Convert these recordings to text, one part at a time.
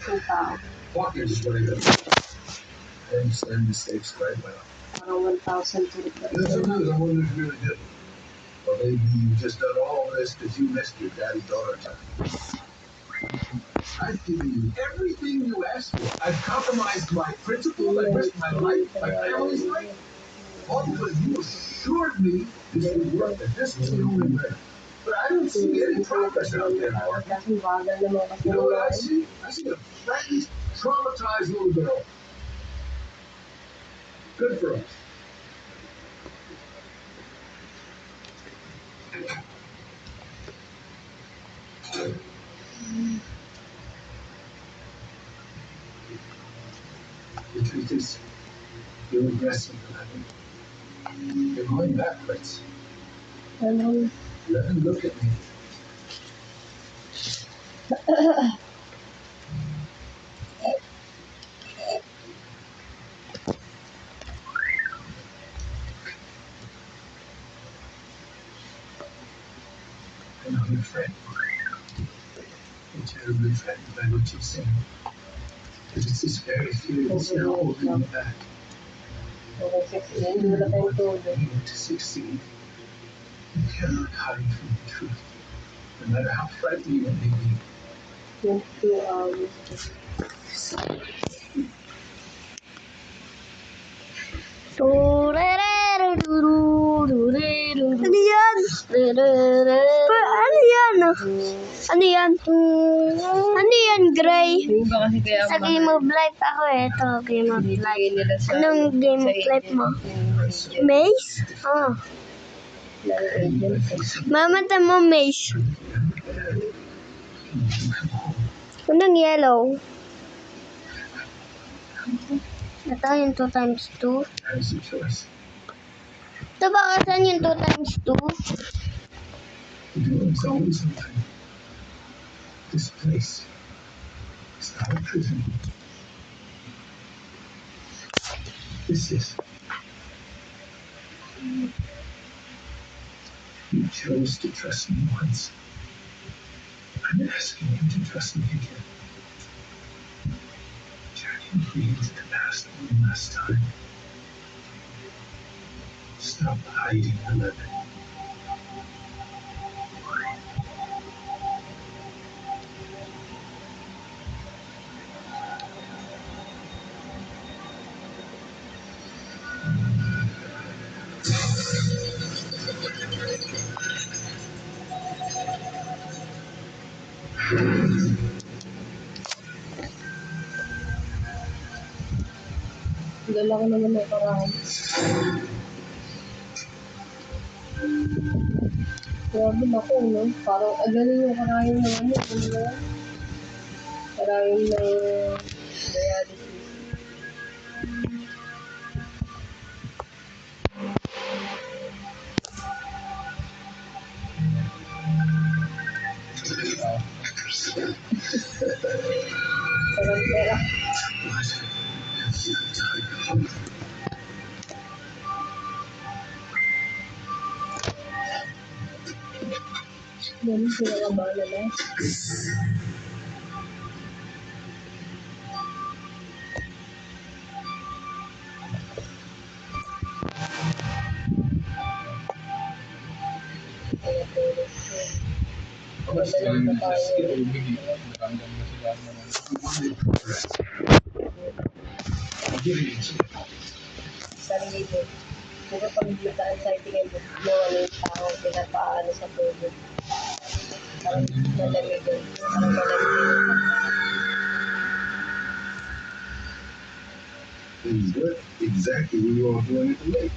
Ikaw. Walking is what I do. I understand mistakes right well. Parang 1,000 to Yes, it is. I wonder if you really did. Or maybe you just done all this because you missed your daddy-daughter time. I've given you everything you asked for. I've compromised my principles. I've risked my life, my family's life. All because you assured me this would work, that this was the only way. But I don't see any progress out there, Mark. You know what I see? I see a frightened, traumatized little girl. Good for us. The truth is, you're aggressive, Eleven. You're going backwards. Eleven, look at me. I know you're frightened. You're terribly frightened by what you've seen. But it's this very fear that's now holding you back. You need to succeed. You cannot hide from the truth, no matter how frightening it may be. 22 hours. Ano yan? Ano yan? Ano yan? Ano yan, Gray? Sa Game of Life ako eh. Ito, Game of Life. Anong Game of Life mo? Maze? Oh. Mamata mo Maze. Anong yellow? Ito yung 2 times 2. Ito ba kasan yung 2 times 2? It's always something. This place is not a prison. This is. You chose to trust me once. I'm asking you to trust me again. Turning me into the past one last time. Stop hiding, Eleven. Dala ko naman ng karahang. Grabe ako, no? Parang ganun yung karahang ng ano. Karahang ng dialysis. Sarang pera. Ganun sila kabala na. Madalang na tayo. Sarili ko. Pero pag nataan sa itingin mo, ano yung tao, pinapaano sa tubo. Parang malamig yun. Parang malamig yun. Is what exactly we were all doing at the lake?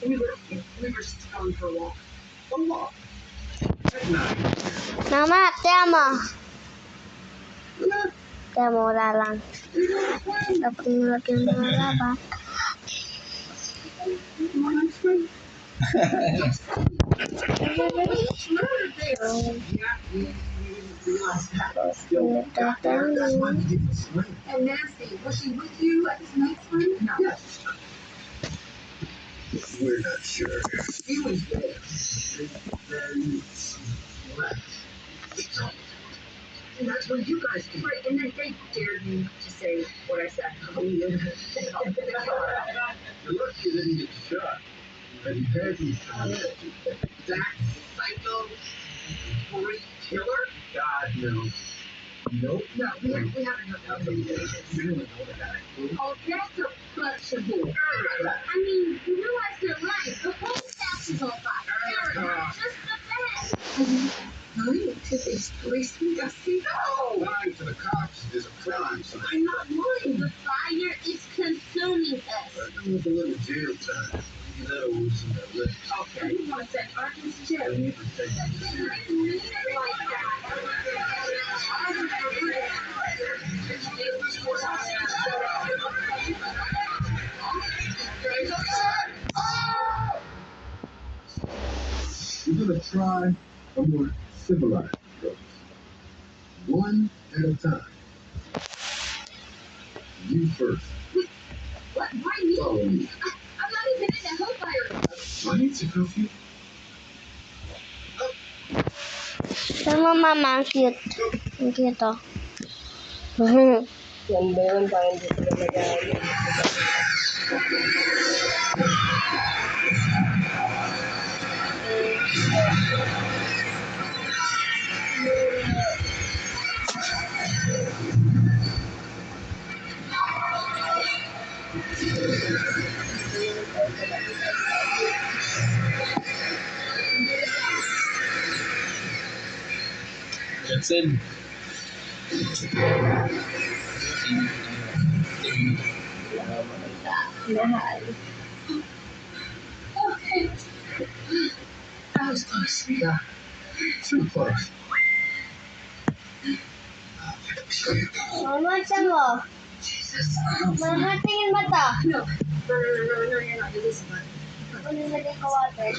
We were just going for a walk. A walk. At night. Mama, tama. Tama, wala lang. Dapat nilagyan mo wala ba? And Nancy, was she with you at this night's swim? No. Yes. We're not sure. He was there. Then left. And that's what you guys do. Right, and then they dared me to say what I said. Oh, yeah. You're lucky you didn't get shot. But he had you shot. That psycho freak killer? God, no. Nope. No, we haven't heard that. You really know the guy. Oh, that's a bunch of bull. I mean, you realize they're right. The whole house is on fire. Erica, just the best. Lying to these policemen, Dusty? No! Lying to the cops is a crime, so I'm not lying. The fire is consuming us. that was a little jail time. You gotta loosen that lip. Okay. You want to send Arkansas to jail? You need to take it I serious. didn't mean it like We're gonna try a more civilized approach. One at a time. You first. What? Why me? Follow me. I'm not even in the hellfire. I need to curfew. Sama mama, ang cute. Ang cute, oh. Yan ba yun? Parang hindi sila nag-aaral. Jensen. Mahal. Okay. That was close. Yeah. Too close. Mama, saan mo? Jesus. Mama, tingin ba to? No, you're not. It isn't. Ano nilagay ko water?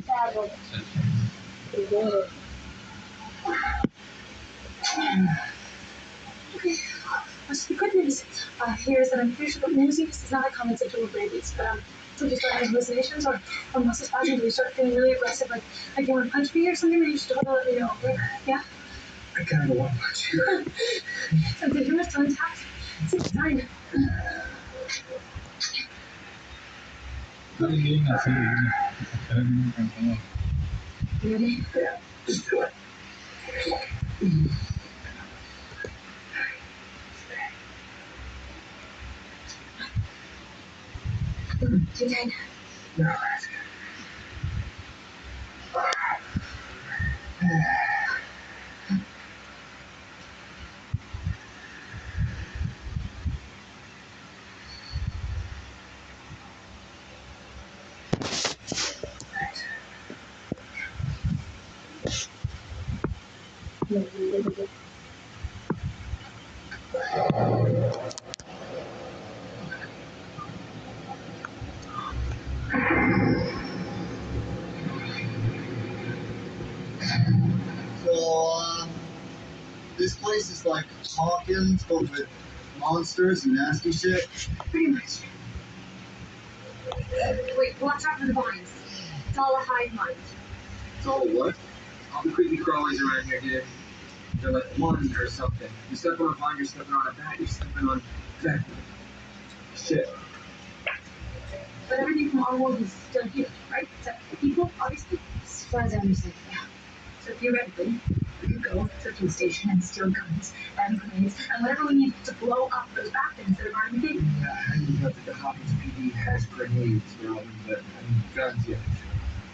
Sabog. Siguro. Okay. The good news here is that I'm pretty sure that nosy is not a common symptom of rabies, but so if you start having hallucinations or muscle spasms, or you start feeling really aggressive, like you want to punch me or something, then you should totally let me know. Okay? Yeah. I kind of want to watch you. And the humor's still intact. It's fine. Hindi nga, sige. You ready? Yeah, just do it. Too tight. No, that's good. So, this place is like Hawkins, but with monsters and nasty shit. Pretty much. Wait, watch out for the vines. It's all a hive mind. It's all what? All the creepy crawlies around here, dude. They're like one or something. You step on a vine, you're stepping on a bat, you're stepping on exactly. Shit. But everything from our world is still here, right? Except for people, obviously. As far as I understand, yeah. So theoretically, we could go to the police station and steal guns and grenades and whatever we need to blow up those bad things that are already big. Yeah, I don't know that the Hawkins PD has grenades, Robin, but I mean, guns, yeah.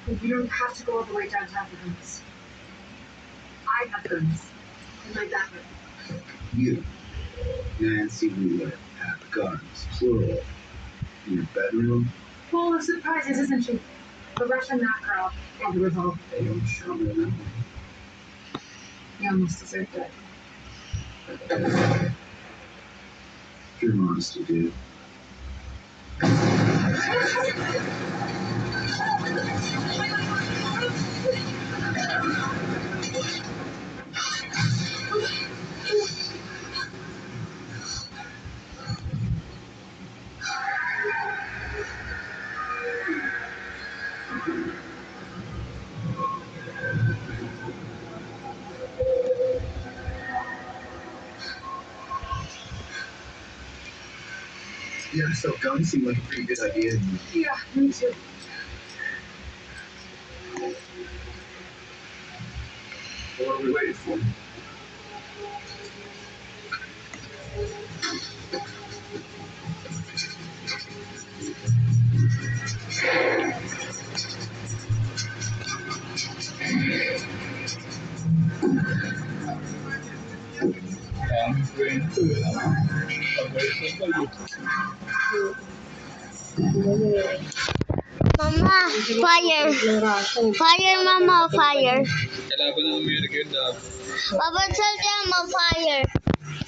But you don't have to go all the way downtown for guns. I have guns in my backpack. You, Nancy Wheeler, have guns, plural, in your bedroom. Full of surprises, isn't she? The Russian that girl and the revolver. They don't show me that. You almost deserved it. You're monster, dude. Yeah, so guns seem like a pretty good idea. Yeah, me too. What are we waiting for? Mama, fire. Fire, mama, fire. Kalaban ng Amerika yun na. Pabansal niya, ma, fire.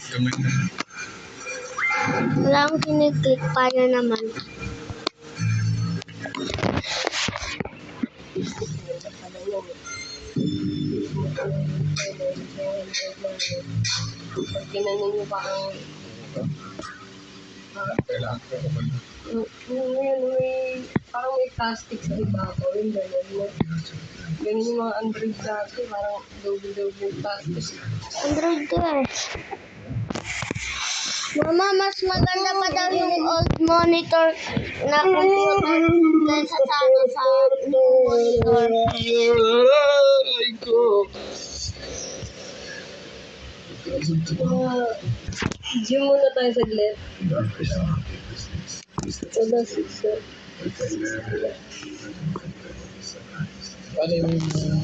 Gamay na. Wala akong kiniklik, fire naman. Pag ginanong niyo parang, Kailangan ko ako. parang may plastic sa ibabaw, yung gano'n mo. Ganun yung mga Android dati, parang double plastic. Android ko eh. Mama, mas maganda pa daw yung old monitor na computer kaysa sa new monitor. Ay ko. Gym muna tayo saglit. Wala, 6. Ano yung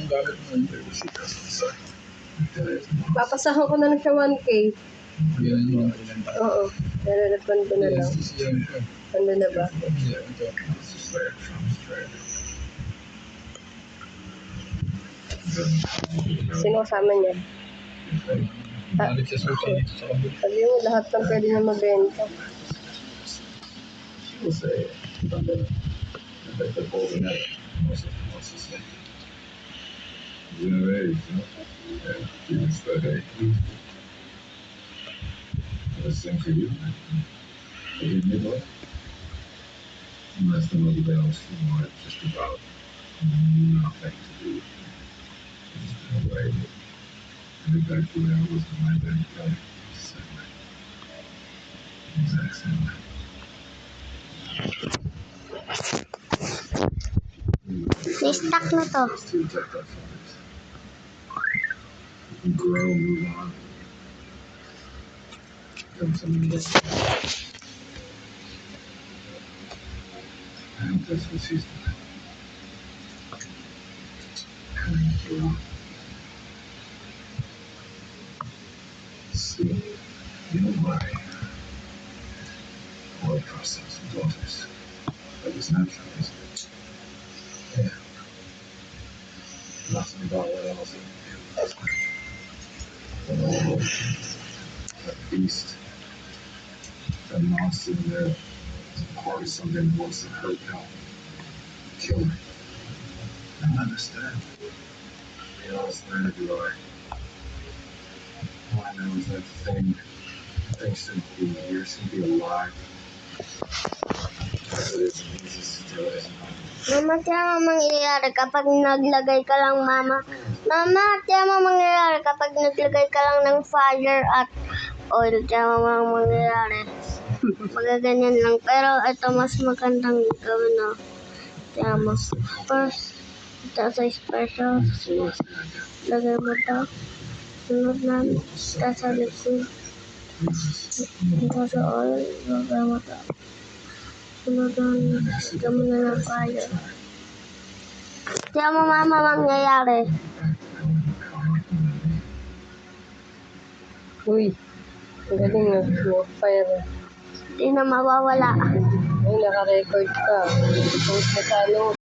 gamit mo? Papasahan ko na lang siya 1K. Yan yung Oo. Nare-refund ko na lang. Ano na ba? Sino kasama niya? Balik sa susi sa kabila. Sabi mo, lahat ng pwede na mabenta. We'll say, like the golden egg. What's his name? Age, yeah, it's that age. The same for you. You need what? That's the movie that I was feeling just about nothing to do. Just been away. And exactly where I was in my day. Same way. Exact same way. Na-stuck na to. To protect our families. We grow, move on. Become something else. I hope that's what she's doing. Coming through. See, you know why? Boy process and daughters. That was natural, isn't it? Yeah. Nothing about what else you can do. That beast. That monster in there. Is part of something that wants to hurt Cal. Kill me. I don't understand. You know, it's neither do I. All I know is that thing shouldn't be here, shouldn't be alive. As it is, it needs to do it. Mama, tiyan mo mangyayari kapag naglagay ka lang, mama. Mama, tiyan mo mangyayari kapag naglagay ka lang ng fire at oil. Tiyan mo mangyayari. Magaganyan lang. Pero ito mas magandang gawin na. Tiyan mo. First, ito sa special. Lagay mo ito. Sunod na. Ito sa liquid. Ito sa oil. Lagay mo ito. Sunod na. Lagay mo na ng fire. Tiyan mo, mama, mangyayari. Uy, ang galing na. Fire. Hindi na mawawala. Ay, naka-record ka. Post mo sa ano,